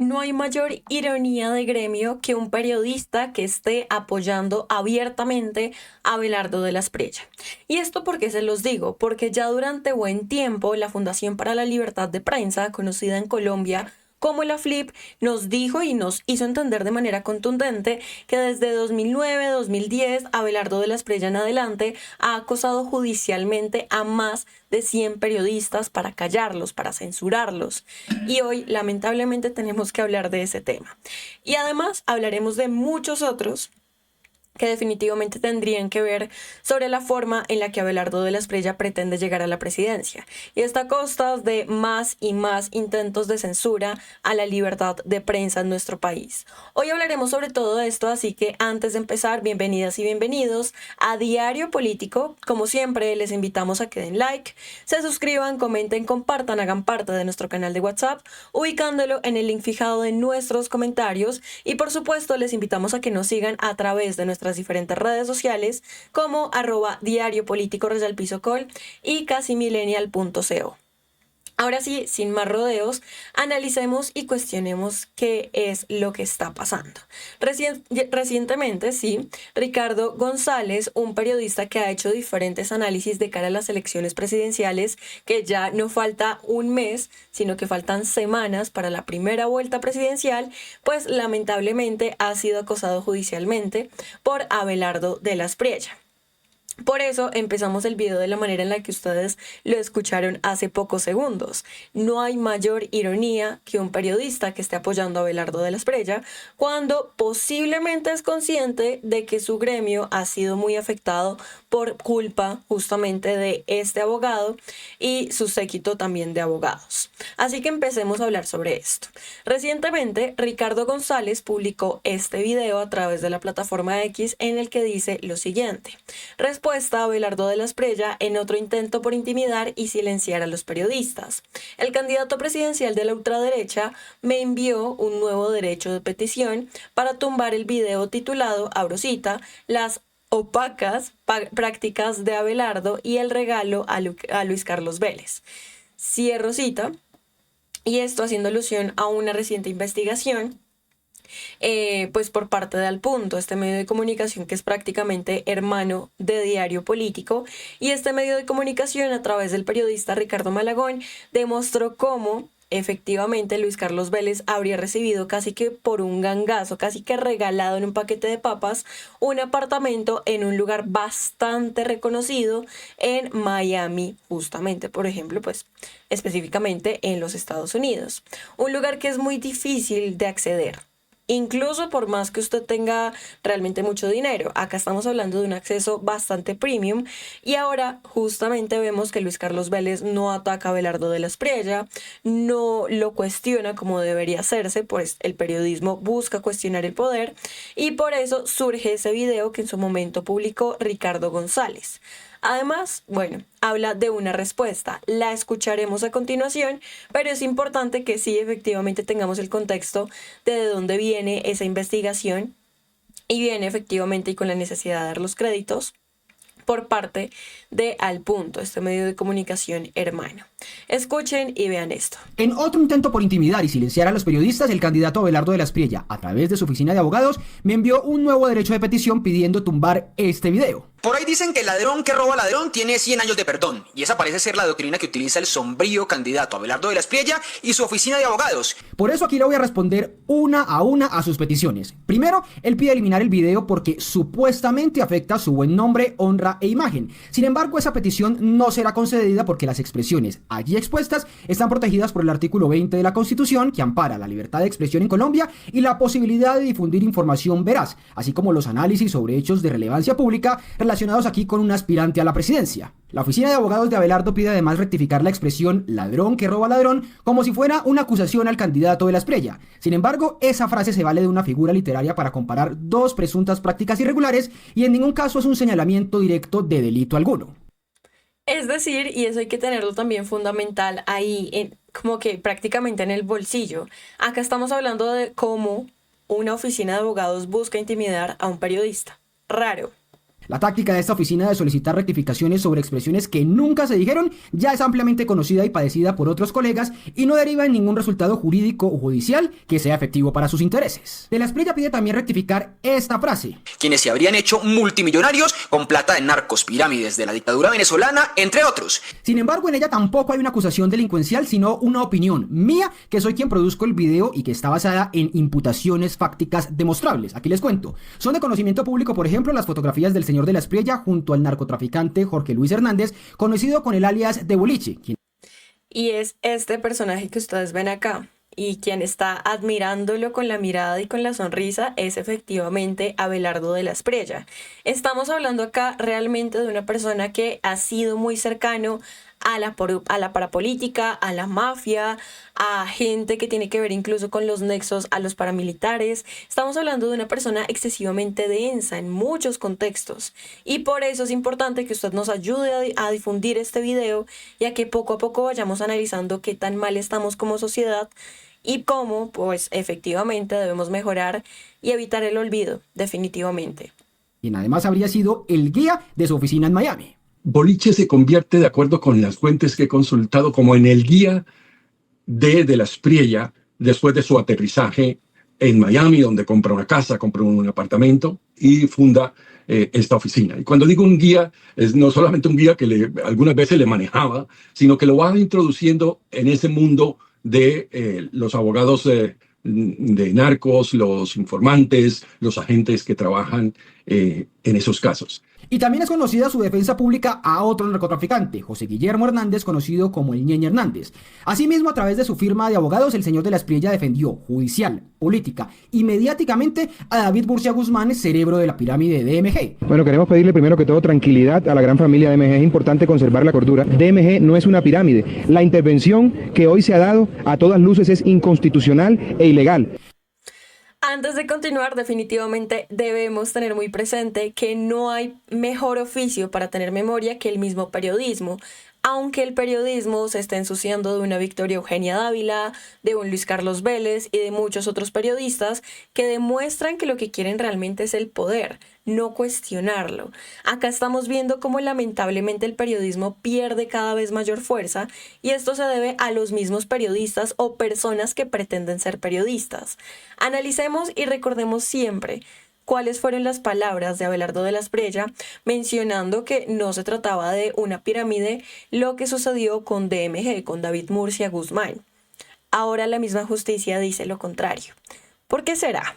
No hay mayor ironía de gremio que un periodista que esté apoyando abiertamente a Abelardo de la Espriella. ¿Y esto por qué se los digo? Porque ya durante buen tiempo la Fundación para la Libertad de Prensa, conocida en Colombia como la FLIP, nos dijo y nos hizo entender de manera contundente que desde 2009-2010 Abelardo de la Espriella en adelante ha acosado judicialmente a más de 100 periodistas para callarlos, para censurarlos. Y hoy lamentablemente tenemos que hablar de ese tema. Y además hablaremos de muchos otros que definitivamente tendrían que ver sobre la forma en la que Abelardo de la Espriella pretende llegar a la presidencia. Y está a costas de más y más intentos de censura a la libertad de prensa en nuestro país. Hoy hablaremos sobre todo esto, así que antes de empezar, bienvenidas y bienvenidos a Diario Político. Como siempre, les invitamos a que den like, se suscriban, comenten, compartan, hagan parte de nuestro canal de WhatsApp, ubicándolo en el link fijado en nuestros comentarios. Y por supuesto, les invitamos a que nos sigan a través de nuestras diferentes redes sociales como @diario político _col y casimillennial.co. Ahora sí, sin más rodeos, analicemos y cuestionemos qué es lo que está pasando. Recientemente, sí, Ricardo González, un periodista que ha hecho diferentes análisis de cara a las elecciones presidenciales, que ya no falta un mes, sino que faltan semanas para la primera vuelta presidencial, pues lamentablemente ha sido acosado judicialmente por Abelardo de la Espriella. Por eso empezamos el video de la manera en la que ustedes lo escucharon hace pocos segundos. No hay mayor ironía que un periodista que esté apoyando a Abelardo de la Espriella cuando posiblemente es consciente de que su gremio ha sido muy afectado por culpa justamente de este abogado y su séquito también de abogados. Así que empecemos a hablar sobre esto. Recientemente, Ricardo González publicó este video a través de la plataforma X en el que dice lo siguiente: respuesta a Abelardo de la Espriella en otro intento por intimidar y silenciar a los periodistas. El candidato presidencial de la ultraderecha me envió un nuevo derecho de petición para tumbar el video titulado, abro cita, las opacas prácticas de Abelardo y el regalo a Luis Carlos Vélez. Cierro cita. Y esto haciendo alusión a una reciente investigación pues por parte de Al Punto, este medio de comunicación que es prácticamente hermano de Diario Político, y este medio de comunicación a través del periodista Ricardo Malagón demostró cómo efectivamente Luis Carlos Vélez habría recibido casi que por un gangazo, casi que regalado en un paquete de papas, un apartamento en un lugar bastante reconocido en Miami, justamente, por ejemplo, pues específicamente en los Estados Unidos. Un lugar que es muy difícil de acceder. Incluso por más que usted tenga realmente mucho dinero. Acá estamos hablando de un acceso bastante premium. Y ahora justamente vemos que Luis Carlos Vélez no ataca a Abelardo de la Espriella, no lo cuestiona como debería hacerse, pues el periodismo busca cuestionar el poder. Y por eso surge ese video que en su momento publicó Ricardo González. Además, bueno, habla de una respuesta. La escucharemos a continuación, pero es importante que sí efectivamente tengamos el contexto de dónde viene esa investigación y viene efectivamente y con la necesidad de dar los créditos por parte de Al Punto, este medio de comunicación hermano. Escuchen y vean esto. En otro intento por intimidar y silenciar a los periodistas, el candidato Abelardo de la Espriella, a través de su oficina de abogados, me envió un nuevo derecho de petición pidiendo tumbar este video. Por ahí dicen que el ladrón que roba ladrón tiene 100 años de perdón, y esa parece ser la doctrina que utiliza el sombrío candidato Abelardo de la Espriella y su oficina de abogados. Por eso aquí le voy a responder una a sus peticiones. Primero, él pide eliminar el video porque supuestamente afecta su buen nombre, honra e imagen. Sin embargo, esa petición no será concedida porque las expresiones allí expuestas están protegidas por el artículo 20 de la Constitución, que ampara la libertad de expresión en Colombia y la posibilidad de difundir información veraz, así como los análisis sobre hechos de relevancia pública relacionados aquí con un aspirante a la presidencia. La oficina de abogados de Abelardo pide además rectificar la expresión ladrón que roba ladrón como si fuera una acusación al candidato de la Espriella. Sin embargo, esa frase se vale de una figura literaria para comparar dos presuntas prácticas irregulares y en ningún caso es un señalamiento directo de delito alguno. Es decir, y eso hay que tenerlo también fundamental ahí, como que prácticamente en el bolsillo. Acá estamos hablando de cómo una oficina de abogados busca intimidar a un periodista. Raro. La táctica de esta oficina de solicitar rectificaciones sobre expresiones que nunca se dijeron ya es ampliamente conocida y padecida por otros colegas y no deriva en ningún resultado jurídico o judicial que sea efectivo para sus intereses. De la Espriella pide también rectificar esta frase: quienes se habrían hecho multimillonarios con plata de narcos, pirámides de la dictadura venezolana, entre otros. Sin embargo, en ella tampoco hay una acusación delincuencial, sino una opinión mía, que soy quien produzco el video y que está basada en imputaciones fácticas demostrables. Aquí les cuento. Son de conocimiento público, por ejemplo, las fotografías del señor de la Espriella junto al narcotraficante Jorge Luis Hernández, conocido con el alias de Boliche. Y es este personaje que ustedes ven acá. Y quien está admirándolo con la mirada y con la sonrisa es efectivamente Abelardo de la Espriella. Estamos hablando acá realmente de una persona que ha sido muy cercano a la parapolítica, a la mafia, a gente que tiene que ver incluso con los nexos a los paramilitares. Estamos hablando de una persona excesivamente densa en muchos contextos. Y por eso es importante que usted nos ayude a difundir este video y a que poco a poco vayamos analizando qué tan mal estamos como sociedad y cómo, pues, efectivamente debemos mejorar y evitar el olvido, definitivamente. Quien además habría sido el guía de su oficina en Miami. Boliche se convierte, de acuerdo con las fuentes que he consultado, como en el guía de la Espriella después de su aterrizaje en Miami, donde compra una casa, compra un apartamento y funda esta oficina. Y cuando digo un guía, es no solamente un guía que algunas veces le manejaba, sino que lo va introduciendo en ese mundo de los abogados de narcos, los informantes, los agentes que trabajan en esos casos. Y también es conocida su defensa pública a otro narcotraficante, José Guillermo Hernández, conocido como el Ñeñe Hernández. Asimismo, a través de su firma de abogados, el señor de la Espriella defendió judicial, política y mediáticamente a David Murcia Guzmán, cerebro de la pirámide de DMG. Bueno, queremos pedirle primero que todo tranquilidad a la gran familia DMG. Es importante conservar la cordura. DMG no es una pirámide. La intervención que hoy se ha dado a todas luces es inconstitucional e ilegal. Antes de continuar, definitivamente debemos tener muy presente que no hay mejor oficio para tener memoria que el mismo periodismo. Aunque el periodismo se está ensuciando de una Victoria Eugenia Dávila, de un Luis Carlos Vélez y de muchos otros periodistas que demuestran que lo que quieren realmente es el poder, no cuestionarlo. Acá estamos viendo cómo lamentablemente el periodismo pierde cada vez mayor fuerza y esto se debe a los mismos periodistas o personas que pretenden ser periodistas. Analicemos y recordemos siempre cuáles fueron las palabras de Abelardo de la Espriella mencionando que no se trataba de una pirámide lo que sucedió con DMG, con David Murcia Guzmán. Ahora la misma justicia dice lo contrario. ¿Por qué será?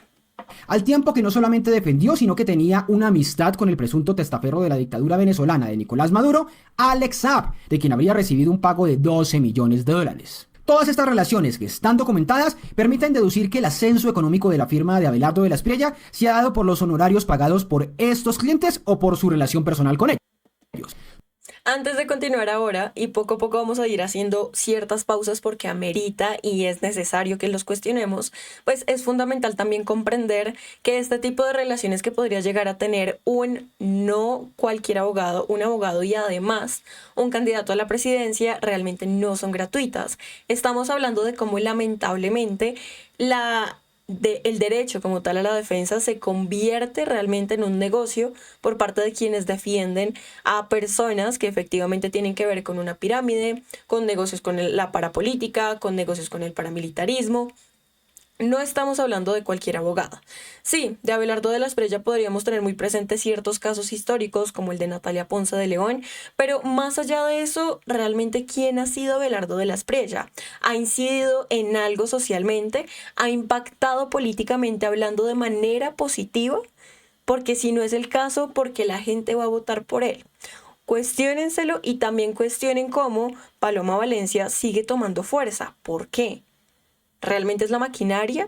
Al tiempo que no solamente defendió, sino que tenía una amistad con el presunto testaferro de la dictadura venezolana de Nicolás Maduro, Alex Saab, de quien habría recibido un pago de $12 millones. Todas estas relaciones que están documentadas permiten deducir que el ascenso económico de la firma de Abelardo de la Espriella se ha dado por los honorarios pagados por estos clientes o por su relación personal con ellos. Antes de continuar ahora, y poco a poco vamos a ir haciendo ciertas pausas porque amerita y es necesario que los cuestionemos, pues es fundamental también comprender que este tipo de relaciones que podría llegar a tener no cualquier abogado, un abogado y además un candidato a la presidencia realmente no son gratuitas. Estamos hablando de cómo lamentablemente el derecho como tal a la defensa se convierte realmente en un negocio por parte de quienes defienden a personas que efectivamente tienen que ver con una pirámide, con negocios con la parapolítica, con negocios con el paramilitarismo. No estamos hablando de cualquier abogado. Sí, de Abelardo de la Espriella podríamos tener muy presentes ciertos casos históricos como el de Natalia Ponce de León, pero más allá de eso, realmente ¿quién ha sido Abelardo de la Espriella? ¿Ha incidido en algo socialmente? ¿Ha impactado políticamente hablando de manera positiva? Porque si no es el caso, ¿por qué la gente va a votar por él? Cuestiónenselo y también cuestionen cómo Paloma Valencia sigue tomando fuerza. ¿Por qué? ¿Realmente es la maquinaria?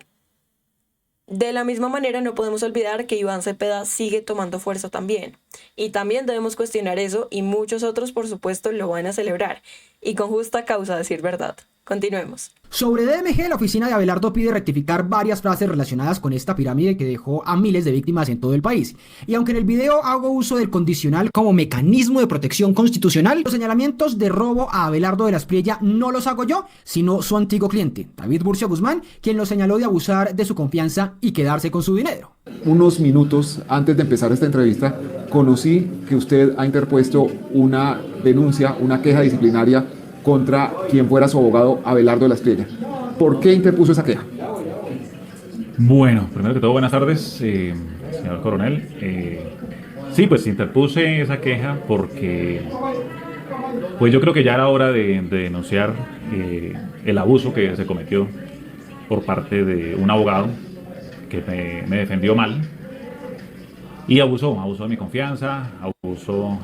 De la misma manera no podemos olvidar que Iván Cepeda sigue tomando fuerza también. Y también debemos cuestionar eso y muchos otros por supuesto lo van a celebrar. Y con justa causa, a decir verdad. Continuemos. Sobre DMG, la oficina de Abelardo pide rectificar varias frases relacionadas con esta pirámide que dejó a miles de víctimas en todo el país. Y aunque en el video hago uso del condicional como mecanismo de protección constitucional, los señalamientos de robo a Abelardo de la Espriella no los hago yo, sino su antiguo cliente, David Murcia Guzmán, quien lo señaló de abusar de su confianza y quedarse con su dinero. Unos minutos antes de empezar esta entrevista, conocí que usted ha interpuesto una denuncia, una queja disciplinaria contra quien fuera su abogado, Abelardo de la Espriella. ¿Por qué interpuso esa queja? Bueno, primero que todo, buenas tardes, señor coronel. Sí, pues interpuse esa queja porque pues yo creo que ya era hora de denunciar el abuso que se cometió por parte de un abogado que me defendió mal y abusó de mi confianza, abusó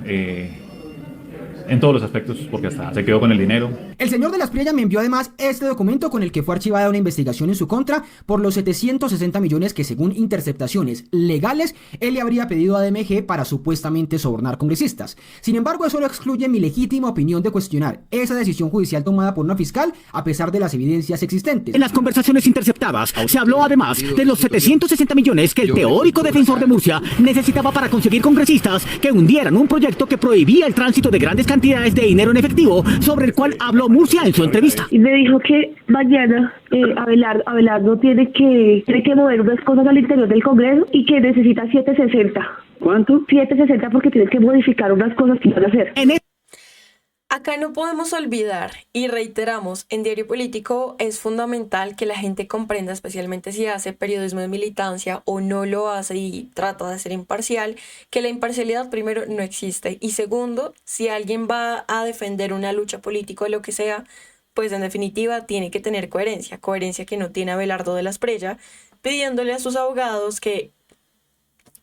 en todos los aspectos, porque hasta se quedó con el dinero. El señor de la Espriella me envió además este documento con el que fue archivada una investigación en su contra por los 760 millones que, según interceptaciones legales, él le habría pedido a DMG para supuestamente sobornar congresistas. Sin embargo, eso no excluye mi legítima opinión de cuestionar esa decisión judicial tomada por una fiscal a pesar de las evidencias existentes. En las conversaciones interceptadas se habló además de los 760 millones que el teórico defensor de Murcia necesitaba para conseguir congresistas que hundieran un proyecto que prohibía el tránsito de grandes cantidades de dinero en efectivo, sobre el cual habló Murcia en su entrevista. Y me dijo que mañana Abelardo tiene que mover unas cosas al interior del Congreso y que necesita 760. ¿Cuánto? 760 porque tiene que modificar unas cosas que van a hacer. Acá no podemos olvidar y reiteramos, en Diario Político es fundamental que la gente comprenda, especialmente si hace periodismo de militancia o no lo hace y trata de ser imparcial, que la imparcialidad primero no existe y segundo, si alguien va a defender una lucha política o lo que sea, pues en definitiva tiene que tener coherencia que no tiene Abelardo de la Espriella, pidiéndole a sus abogados que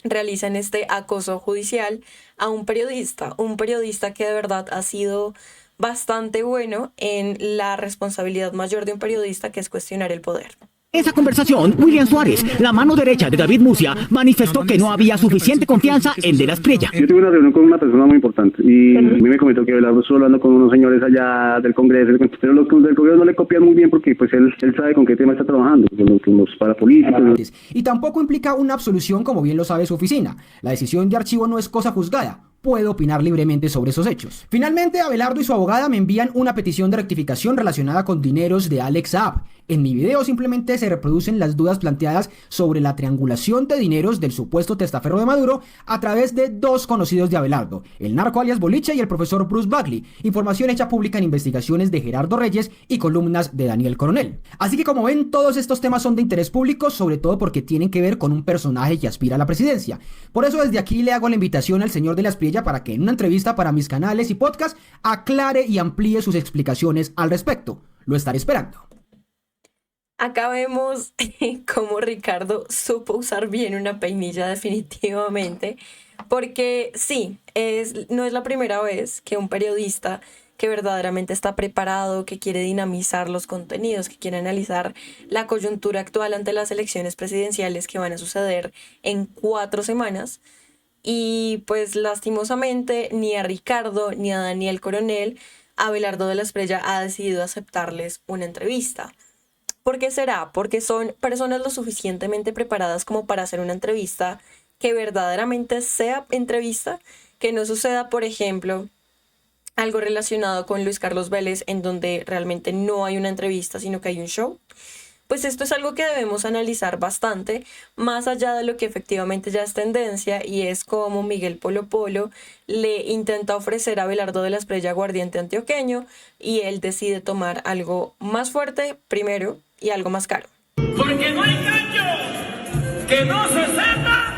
realizan este acoso judicial a un periodista que de verdad ha sido bastante bueno en la responsabilidad mayor de un periodista, que es cuestionar el poder. Esa conversación, William Suárez, la mano derecha de David Murcia, manifestó que no había suficiente confianza en de la Espriella. Yo tuve una reunión con una persona muy importante y a mí me comentó que Abelardo estuvo hablando con unos señores allá del Congreso, pero los del gobierno no le copian muy bien porque pues él sabe con qué tema está trabajando, con los parapolíticos. Y tampoco implica una absolución, como bien lo sabe su oficina. La decisión de archivo no es cosa juzgada. Puedo opinar libremente sobre esos hechos. Finalmente, Abelardo y su abogada me envían una petición de rectificación relacionada con dineros de Alex Saab. En mi video simplemente se reproducen las dudas planteadas sobre la triangulación de dineros del supuesto testaferro de Maduro a través de dos conocidos de Abelardo, el narco alias Boliche y el profesor Bruce Bagley, información hecha pública en investigaciones de Gerardo Reyes y columnas de Daniel Coronel. Así que, como ven, todos estos temas son de interés público, sobre todo porque tienen que ver con un personaje que aspira a la presidencia. Por eso desde aquí le hago la invitación al señor de la Espriella para que en una entrevista para mis canales y podcast aclare y amplíe sus explicaciones al respecto. Lo estaré esperando. Acá vemos cómo Ricardo supo usar bien una peinilla definitivamente, porque sí, no es la primera vez que un periodista que verdaderamente está preparado, que quiere dinamizar los contenidos, que quiere analizar la coyuntura actual ante las elecciones presidenciales que van a suceder en 4 semanas, y pues lastimosamente ni a Ricardo ni a Daniel Coronel, Abelardo de la Espriella ha decidido aceptarles una entrevista. ¿Por qué será? Porque son personas lo suficientemente preparadas como para hacer una entrevista que verdaderamente sea entrevista, que no suceda, por ejemplo, algo relacionado con Luis Carlos Vélez, en donde realmente no hay una entrevista, sino que hay un show. Pues esto es algo que debemos analizar bastante, más allá de lo que efectivamente ya es tendencia, y es como Miguel Polo Polo le intenta ofrecer a Abelardo de la Espriella aguardiente antioqueño, y él decide tomar algo más fuerte primero y algo más caro. Porque no hay cacho que no se sepa,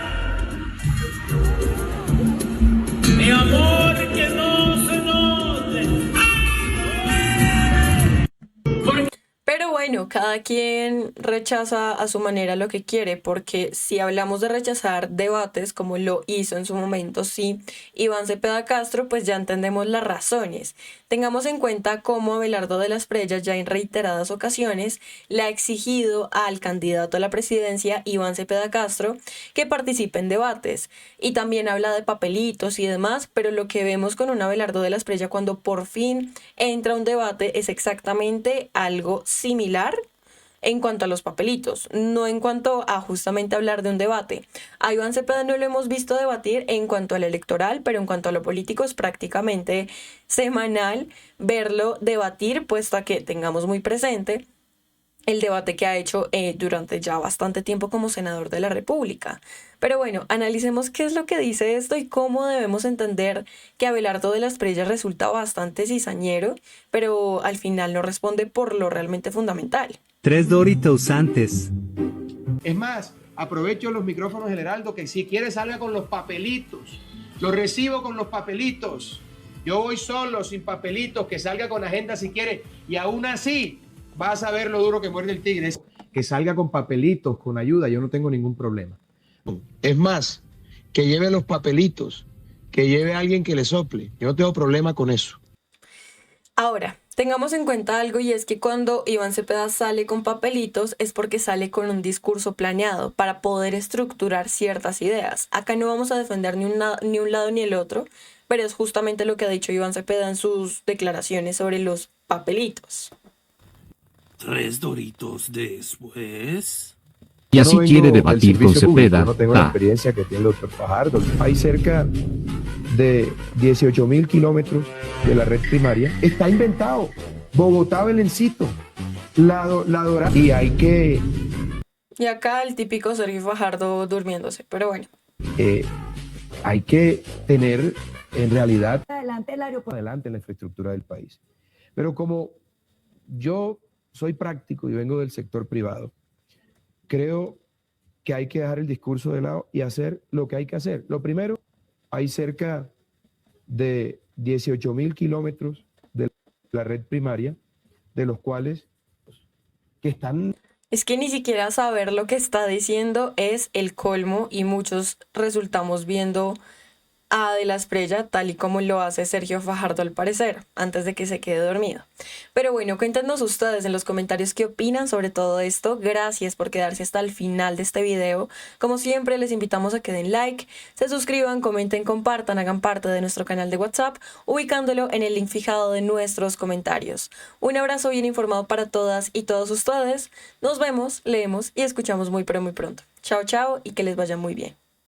mi amor que no se note. Pero bueno, cada quien rechaza a su manera lo que quiere, porque si hablamos de rechazar debates, como lo hizo en su momento, sí, Iván Cepeda Castro, pues ya entendemos las razones. Tengamos en cuenta cómo Abelardo de la Espriella ya en reiteradas ocasiones le ha exigido al candidato a la presidencia, Iván Cepeda Castro, que participe en debates. Y también habla de papelitos y demás, pero lo que vemos con un Abelardo de la Espriella cuando por fin entra a un debate es exactamente algo similar en cuanto a los papelitos, no en cuanto a justamente hablar de un debate. A Iván Cepeda no lo hemos visto debatir en cuanto al electoral, pero en cuanto a lo político es prácticamente semanal verlo debatir, puesto a que tengamos muy presente el debate que ha hecho durante ya bastante tiempo como senador de la República. Pero bueno, analicemos qué es lo que dice esto y cómo debemos entender que Abelardo de la Espriella resulta bastante cizañero, pero al final no responde por lo realmente fundamental. 3 Doritos antes. Es más, aprovecho los micrófonos del Heraldo, que si quiere salga con los papelitos. Lo recibo con los papelitos. Yo voy solo, sin papelitos, que salga con agenda si quiere. Y aún así, vas a ver lo duro que muerde el tigre. Que salga con papelitos, con ayuda, yo no tengo ningún problema. Es más, que lleve los papelitos, que lleve a alguien que le sople. Yo no tengo problema con eso. Ahora, tengamos en cuenta algo, y es que cuando Iván Cepeda sale con papelitos es porque sale con un discurso planeado para poder estructurar ciertas ideas. Acá no vamos a defender ni un lado ni el otro, pero es justamente lo que ha dicho Iván Cepeda en sus declaraciones sobre los papelitos. 3 Doritos después. Y así quiere debatir con Cepeda. No tengo la experiencia que tiene el doctor Fajardo. Hay cerca de 18.000 kilómetros de la red primaria. Está inventado. Bogotá, Belencito, la Dorada. Y hay que... Y acá el típico Sergio Fajardo durmiéndose, pero bueno. Hay que tener en realidad adelante el aeropuerto, adelante la infraestructura del país. Pero como yo soy práctico y vengo del sector privado, creo que hay que dejar el discurso de lado y hacer lo que hay que hacer. Lo primero, hay cerca de 18.000 kilómetros de la red primaria, de los cuales que están... Es que ni siquiera saber lo que está diciendo es el colmo, y muchos resultamos viendo a De la Espriella tal y como lo hace Sergio Fajardo al parecer, antes de que se quede dormido. Pero bueno, cuéntenos ustedes en los comentarios qué opinan sobre todo esto. Gracias por quedarse hasta el final de este video. Como siempre, les invitamos a que den like, se suscriban, comenten, compartan, hagan parte de nuestro canal de WhatsApp, ubicándolo en el link fijado de nuestros comentarios. Un abrazo bien informado para todas y todos ustedes. Nos vemos, leemos y escuchamos muy pero muy pronto. Chao, chao, y que les vaya muy bien.